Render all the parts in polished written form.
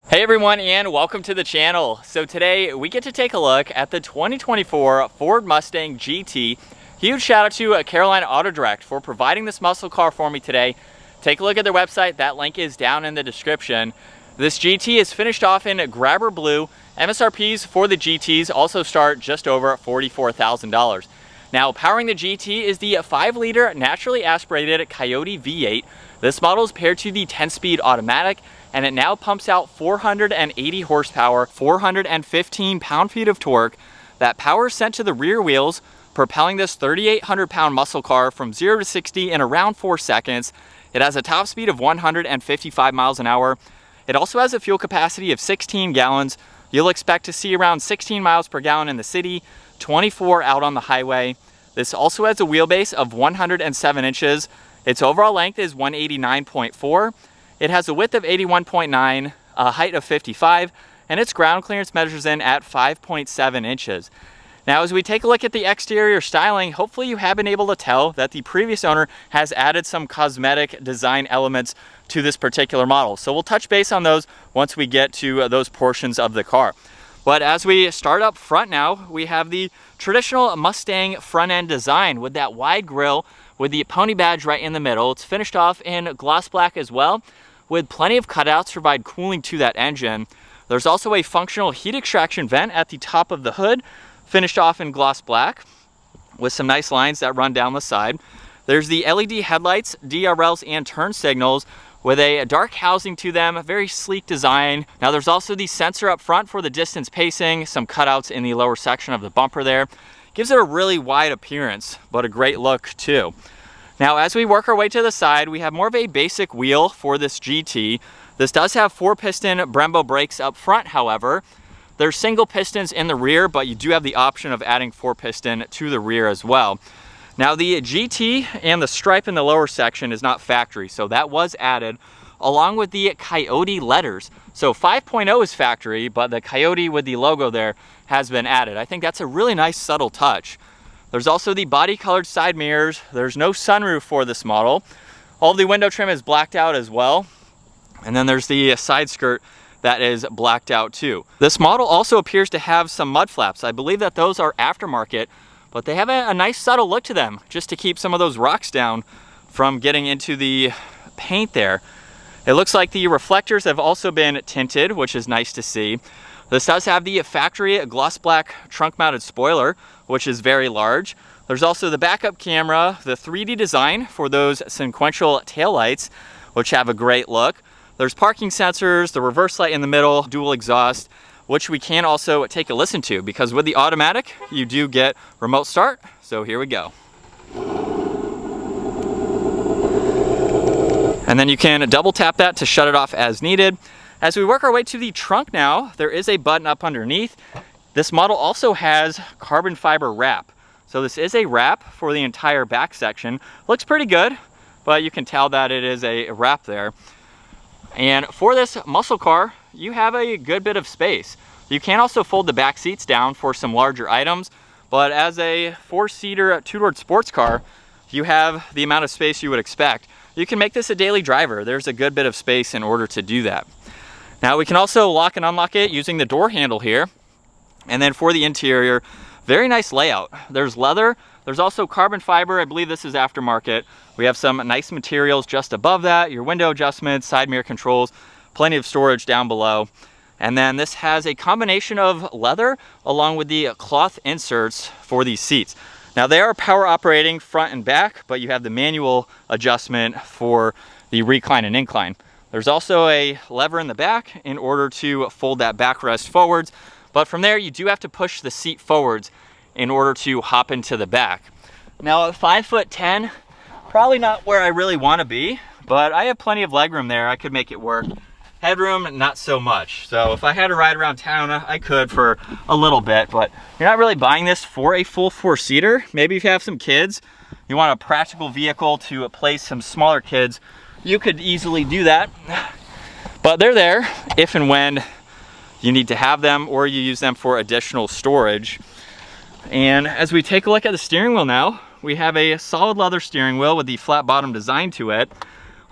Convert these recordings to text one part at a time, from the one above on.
Hey everyone, and welcome to the channel. So today we get to take a look at the 2024 Ford Mustang GT. Huge shout out to Carolina Auto Direct for providing this muscle car for me today. Take a look at their website, that link is down in the description. This GT is finished off in grabber blue. MSRPs for the GTs also start just over $44,000. Now powering the GT is the 5-liter naturally aspirated Coyote V8. This model is paired to the 10-speed automatic, and it now pumps out 480 horsepower, 415 pound-feet of torque. That power is sent to the rear wheels, propelling this 3,800-pound muscle car from 0 to 60 in around 4 seconds. It has a top speed of 155 miles an hour. It also has a fuel capacity of 16 gallons. You'll expect to see around 16 miles per gallon in the city, 24 out on the highway. This also has a wheelbase of 107 inches. Its overall length is 189.4. It has a width of 81.9, a height of 55, and its ground clearance measures in at 5.7 inches. Now, as we take a look at the exterior styling, hopefully you have been able to tell that the previous owner has added some cosmetic design elements to this particular model. So we'll touch base on those once we get to those portions of the car. But as we start up front now, we have the traditional Mustang front end design with that wide grille with the pony badge right in the middle. It's finished off in gloss black as well, with plenty of cutouts to provide cooling to that engine. There's also a functional heat extraction vent at the top of the hood, finished off in gloss black with some nice lines that run down the side. There's the LED headlights, DRLs, and turn signals with a dark housing to them, a very sleek design. Now there's also the sensor up front for the distance pacing, some cutouts in the lower section of the bumper there. Gives it a really wide appearance, but a great look too. Now as we work our way to the side, we have more of a basic wheel for this GT. This does have 4-piston Brembo brakes up front, however. There's single pistons in the rear, but you do have the option of adding 4-piston to the rear as well. Now the GT and the stripe in the lower section is not factory, so that was added along with the Coyote letters. So 5.0 is factory, but the Coyote with the logo there has been added. I think that's a really nice subtle touch. There's also the body colored side mirrors. There's no sunroof for this model. All the window trim is blacked out as well. And then there's the side skirt that is blacked out too. This model also appears to have some mud flaps. I believe that those are aftermarket, but they have a nice subtle look to them just to keep some of those rocks down from getting into the paint there. It looks like the reflectors have also been tinted, which is nice to see. This does have the factory gloss black trunk mounted spoiler, which is very large. There's also the backup camera, the 3D design for those sequential taillights, which have a great look. There's parking sensors, the reverse light in the middle, dual exhaust, which we can also take a listen to because with the automatic, you do get remote start. So here we go. And then you can double tap that to shut it off as needed. As we work our way to the trunk now, there is a button up underneath. This model also has carbon fiber wrap. So this is a wrap for the entire back section. Looks pretty good, but you can tell that it is a wrap there. And for this muscle car, you have a good bit of space. You can also fold the back seats down for some larger items, but as a 4-seater two-door sports car, you have the amount of space you would expect. You can make this a daily driver. There's a good bit of space in order to do that. Now we can also lock and unlock it using the door handle here. And then for the interior, very nice layout. There's leather, there's also carbon fiber. I believe this is aftermarket. We have some nice materials just above that, your window adjustments, side mirror controls, plenty of storage down below. And then this has a combination of leather along with the cloth inserts for these seats. Now they are power operating front and back, but you have the manual adjustment for the recline and incline. There's also a lever in the back in order to fold that backrest forwards, but from there you do have to push the seat forwards in order to hop into the back. Now at 5'10", probably not where I really want to be, but I have plenty of legroom there. I could make it work. Headroom, not so much. So if I had to ride around town, I could for a little bit, but you're not really buying this for a full 4-seater. Maybe if you have some kids, you want a practical vehicle to place some smaller kids, you could easily do that. But they're there if and when you need to have them or you use them for additional storage. And as we take a look at the steering wheel now, we have a solid leather steering wheel with the flat bottom design to it.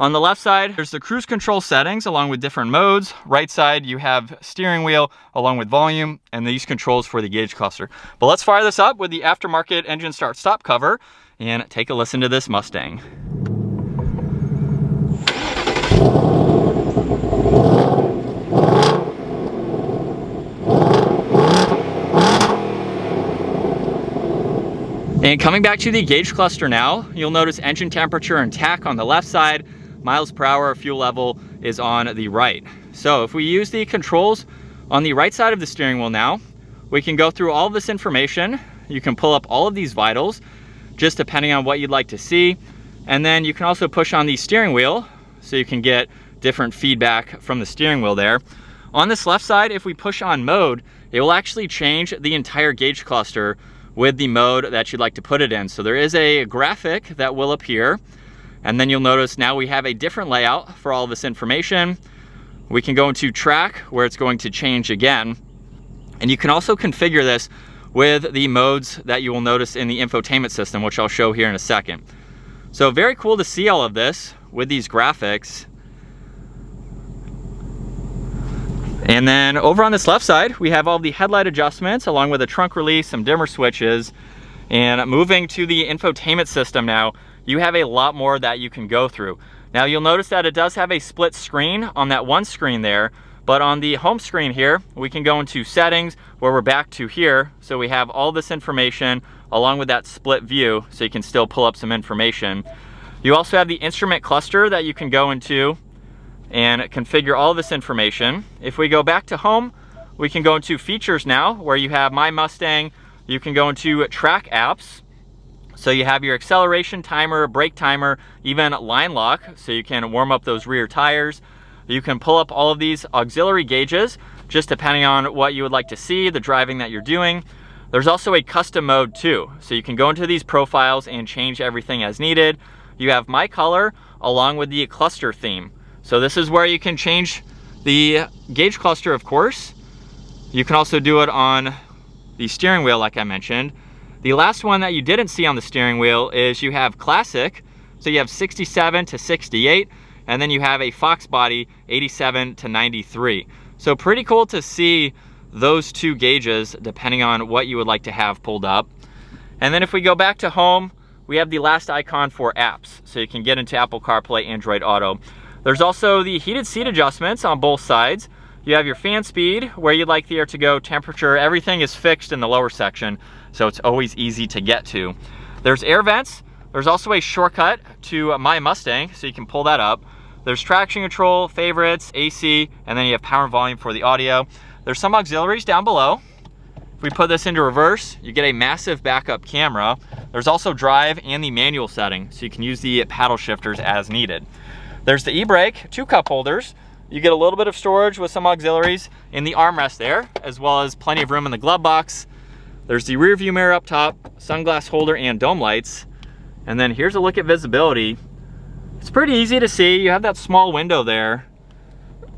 On the left side, there's the cruise control settings along with different modes. Right side, you have steering wheel along with volume and these controls for the gauge cluster. But let's fire this up with the aftermarket engine start stop cover and take a listen to this Mustang. And coming back to the gauge cluster now, you'll notice engine temperature and tach on the left side, miles per hour, fuel level is on the right. So if we use the controls on the right side of the steering wheel now, we can go through all of this information. You can pull up all of these vitals, just depending on what you'd like to see. And then you can also push on the steering wheel, so you can get different feedback from the steering wheel there. On this left side, if we push on mode, it will actually change the entire gauge cluster with the mode that you'd like to put it in. So there is a graphic that will appear, and then you'll notice now we have a different layout for all this information. We can go into track where it's going to change again. And you can also configure this with the modes that you will notice in the infotainment system, which I'll show here in a second. So very cool to see all of this with these graphics. And then over on this left side, we have all the headlight adjustments along with a trunk release, some dimmer switches. And moving to the infotainment system now, you have a lot more that you can go through. Now you'll notice that it does have a split screen on that one screen there, but on the home screen here, we can go into settings where we're back to here. So we have all this information along with that split view, so you can still pull up some information. You also have the instrument cluster that you can go into and configure all this information. If we go back to home, we can go into features now where you have My Mustang. You can go into track apps. So you have your acceleration timer, brake timer, even line lock, so you can warm up those rear tires. You can pull up all of these auxiliary gauges, just depending on what you would like to see, the driving that you're doing. There's also a custom mode too, so you can go into these profiles and change everything as needed. You have My Color along with the cluster theme. So this is where you can change the gauge cluster, of course. You can also do it on the steering wheel, like I mentioned. The last one that you didn't see on the steering wheel is you have Classic. So you have 67 to 68, and then you have a Fox body 87 to 93. So pretty cool to see those two gauges depending on what you would like to have pulled up. And then if we go back to home, we have the last icon for apps. So you can get into Apple CarPlay, Android Auto. There's also the heated seat adjustments on both sides. You have your fan speed, where you'd like the air to go, temperature, everything is fixed in the lower section, so it's always easy to get to. There's air vents. There's also a shortcut to My Mustang, so you can pull that up. There's traction control, favorites, AC, and then you have power and volume for the audio. There's some auxiliaries down below. If we put this into reverse, you get a massive backup camera. There's also drive and the manual setting, so you can use the paddle shifters as needed. There's the e-brake, 2 cup holders. You get a little bit of storage with some auxiliaries in the armrest there, as well as plenty of room in the glove box. There's the rear view mirror up top, sunglass holder and dome lights. And then here's a look at visibility. It's pretty easy to see. You have that small window there.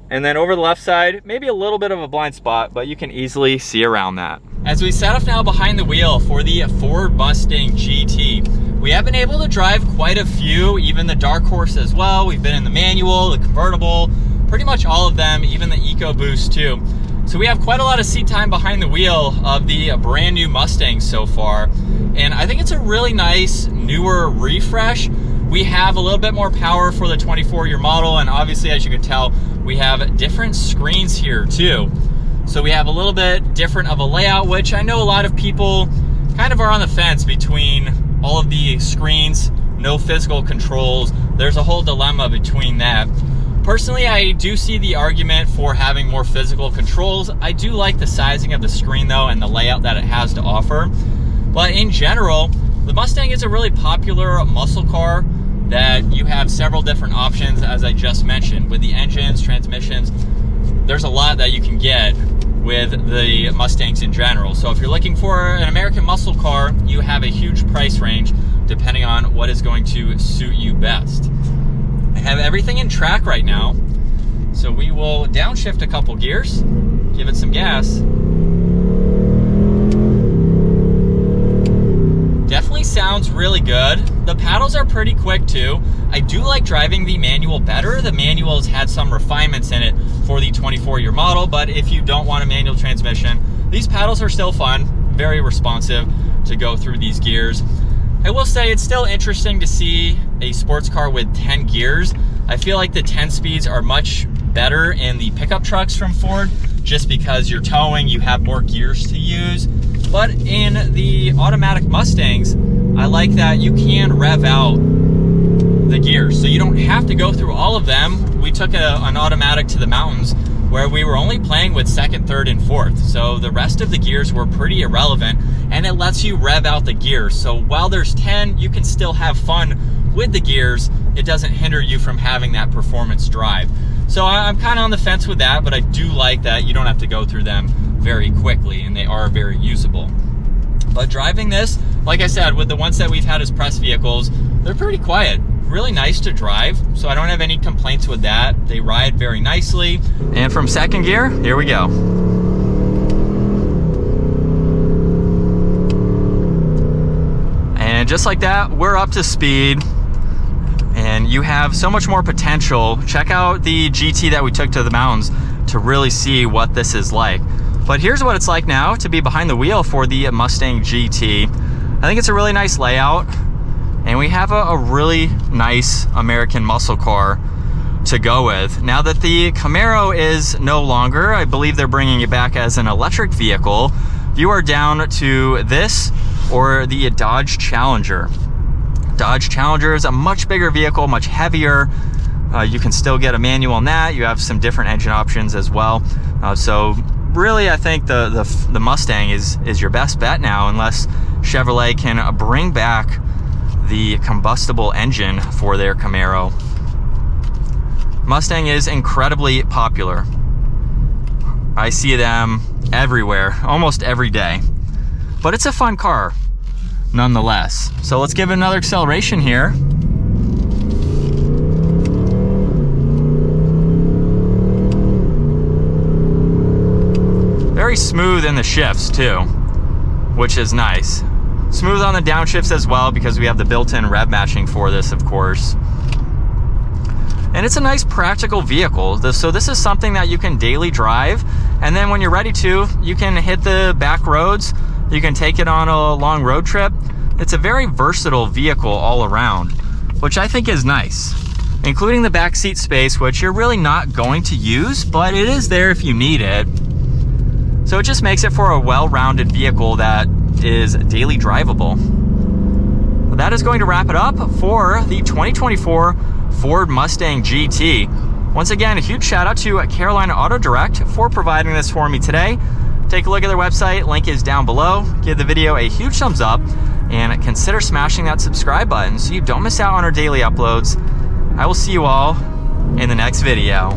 And then over the left side, maybe a little bit of a blind spot, but you can easily see around that. As we set up now behind the wheel for the Ford Mustang GT, we have been able to drive quite a few, even the Dark Horse as well. We've been in the manual, the convertible, pretty much all of them, even the EcoBoost too. So we have quite a lot of seat time behind the wheel of the brand new Mustang so far. And I think it's a really nice, newer refresh. We have a little bit more power for the 24-year model, and obviously, as you can tell, we have different screens here too. So we have a little bit different of a layout, which I know a lot of people kind of are on the fence between all of the screens, no physical controls. There's a whole dilemma between that. Personally, I do see the argument for having more physical controls. I do like the sizing of the screen though, and the layout that it has to offer. But in general, the Mustang is a really popular muscle car that you have several different options, as I just mentioned, with the engines, transmissions. There's a lot that you can get with the Mustangs in general. So if you're looking for an American muscle car, you have a huge price range depending on what is going to suit you best. I have everything in track right now, so we will downshift a couple gears, give it some gas. Definitely sounds really good. The paddles are pretty quick too. I do like driving the manual better. The manual has had some refinements in it for the 24-year model, but if you don't want a manual transmission, these paddles are still fun, very responsive to go through these gears. I will say it's still interesting to see a sports car with 10 gears. I feel like the 10 speeds are much better in the pickup trucks from Ford, just because you're towing, you have more gears to use. But in the automatic Mustangs, I like that you can rev out the gears, so you don't have to go through all of them. We took an automatic to the mountains where we were only playing with second, third, and fourth, so the rest of the gears were pretty irrelevant, and it lets you rev out the gears. So while there's 10, you can still have fun with the gears. It doesn't hinder you from having that performance drive. So I'm kind of on the fence with that, but I do like that you don't have to go through them very quickly, and they are very usable. But driving this, like I said, with the ones that we've had as press vehicles, they're pretty quiet. Really nice to drive, so I don't have any complaints with that. They ride very nicely. And from second gear, here we go. And just like that, we're up to speed, and you have so much more potential. Check out the GT that we took to the mountains to really see what this is like. But here's what it's like now to be behind the wheel for the Mustang GT. I think it's a really nice layout, and we have a really nice American muscle car to go with. Now that the Camaro is no longer, I believe they're bringing it back as an electric vehicle, you are down to this or the Dodge Challenger. Dodge Challenger is a much bigger vehicle, much heavier. You can still get a manual in that. You have some different engine options as well. So really, I think the Mustang is your best bet now, unless Chevrolet can bring back the combustible engine for their Camaro. Mustang is incredibly popular. I see them everywhere, almost every day. But it's a fun car, nonetheless. So let's give it another acceleration here. Very smooth in the shifts too, which is nice. Smooth on the downshifts as well, because we have the built-in rev matching for this, of course. And it's a nice practical vehicle. So this is something that you can daily drive, and then when you're ready to, you can hit the back roads. You can take it on a long road trip. It's a very versatile vehicle all around, which I think is nice, including the back seat space, which you're really not going to use, but it is there if you need it. So it just makes it for a well-rounded vehicle that is daily drivable. That is going to wrap it up for the 2024 Ford Mustang GT. Once again, a huge shout out to Carolina Auto Direct for providing this for me today. Take a look at their website, link is down below. Give the video a huge thumbs up and consider smashing that subscribe button so you don't miss out on our daily uploads. I will see you all in the next video.